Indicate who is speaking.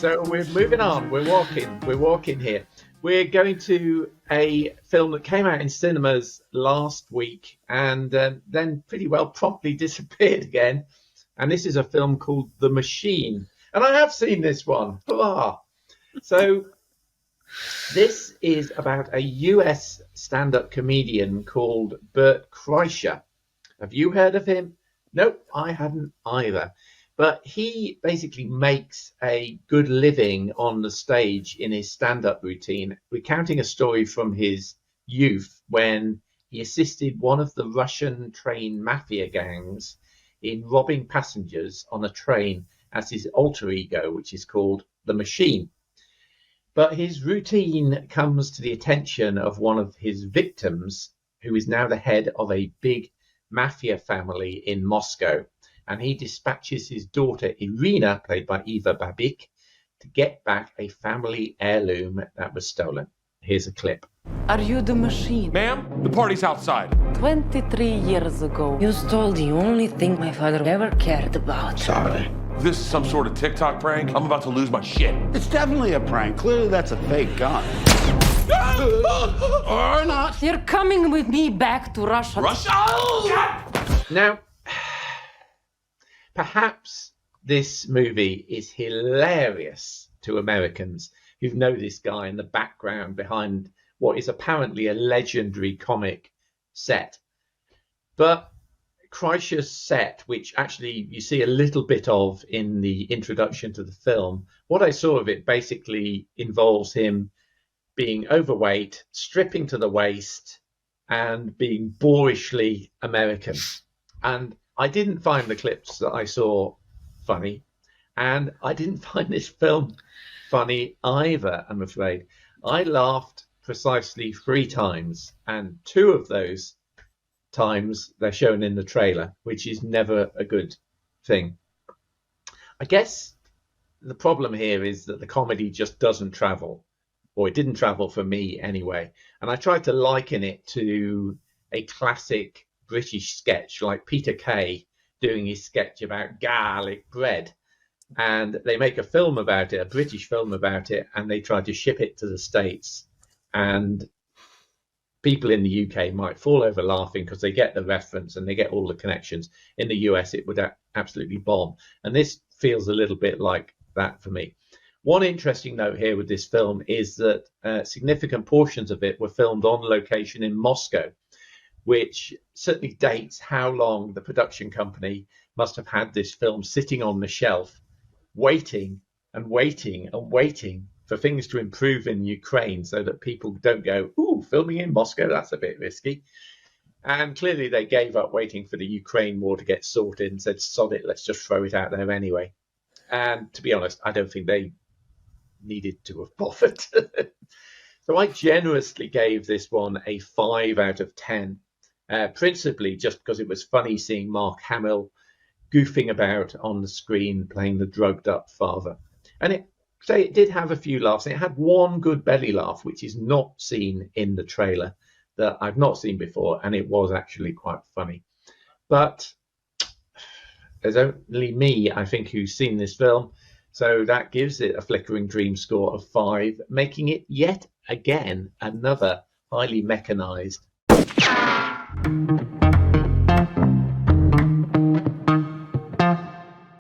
Speaker 1: So we're moving on. We're walking here. We're going to a film that came out in cinemas last week and then pretty well promptly disappeared again. And this is a film called The Machine. And I have seen this one. Hurrah! So this is about a US stand-up comedian called Bert Kreischer. Have you heard of him? Nope, I hadn't either. But he basically makes a good living on the stage in his stand-up routine, recounting a story from his youth when he assisted one of the Russian train mafia gangs in robbing passengers on a train as his alter ego, which is called The Machine. But his routine comes to the attention of one of his victims, who is now the head of a big mafia family in Moscow. And he dispatches his daughter, Irina, played by Eva Babik, to get back a family heirloom that was stolen. Here's a clip.
Speaker 2: Are you the machine?
Speaker 3: Ma'am, the party's outside.
Speaker 2: 23 years ago, you stole the only thing my father ever cared about.
Speaker 4: Sorry.
Speaker 3: This is some sort of TikTok prank. I'm about to lose my shit.
Speaker 4: It's definitely a prank. Clearly that's a fake gun. Or not.
Speaker 2: You're coming with me back to Russia.
Speaker 3: Russia?
Speaker 1: Now, perhaps this movie is hilarious to Americans who know this guy in the background behind what is apparently a legendary comic set. But Kreischer's set, which actually you see a little bit of in the introduction to the film, what I saw of it basically involves him being overweight, stripping to the waist, and being boorishly American. And I didn't find the clips that I saw funny, and I didn't find this film funny either, I'm afraid. I laughed precisely 3 times, and 2 of those times they're shown in the trailer, which is never a good thing. I guess the problem here is that the comedy just doesn't travel, or it didn't travel for me anyway. And I tried to liken it to a classic British sketch like Peter Kay doing his sketch about garlic bread. And they make a film about it, a British film about it, and they try to ship it to the States. And people in the UK might fall over laughing because they get the reference and they get all the connections. In the US, it would absolutely bomb. And this feels a little bit like that for me. One interesting note here with this film is that significant portions of it were filmed on location in Moscow, which certainly dates how long the production company must have had this film sitting on the shelf, waiting and waiting and waiting for things to improve in Ukraine so that people don't go, ooh, filming in Moscow, that's a bit risky. And clearly they gave up waiting for the Ukraine war to get sorted and said, sod it, let's just throw it out there anyway. And to be honest, I don't think they needed to have bothered. So I generously gave this one a 5 out of 10, principally just because it was funny seeing Mark Hamill goofing about on the screen playing the drugged up father. And it did have a few laughs. It had one good belly laugh, which is not seen in the trailer, that I've not seen before, and it was actually quite funny. But there's only me, I think, who's seen this film, so that gives it a Flickering Dreams score of 5, making it yet again another highly mechanized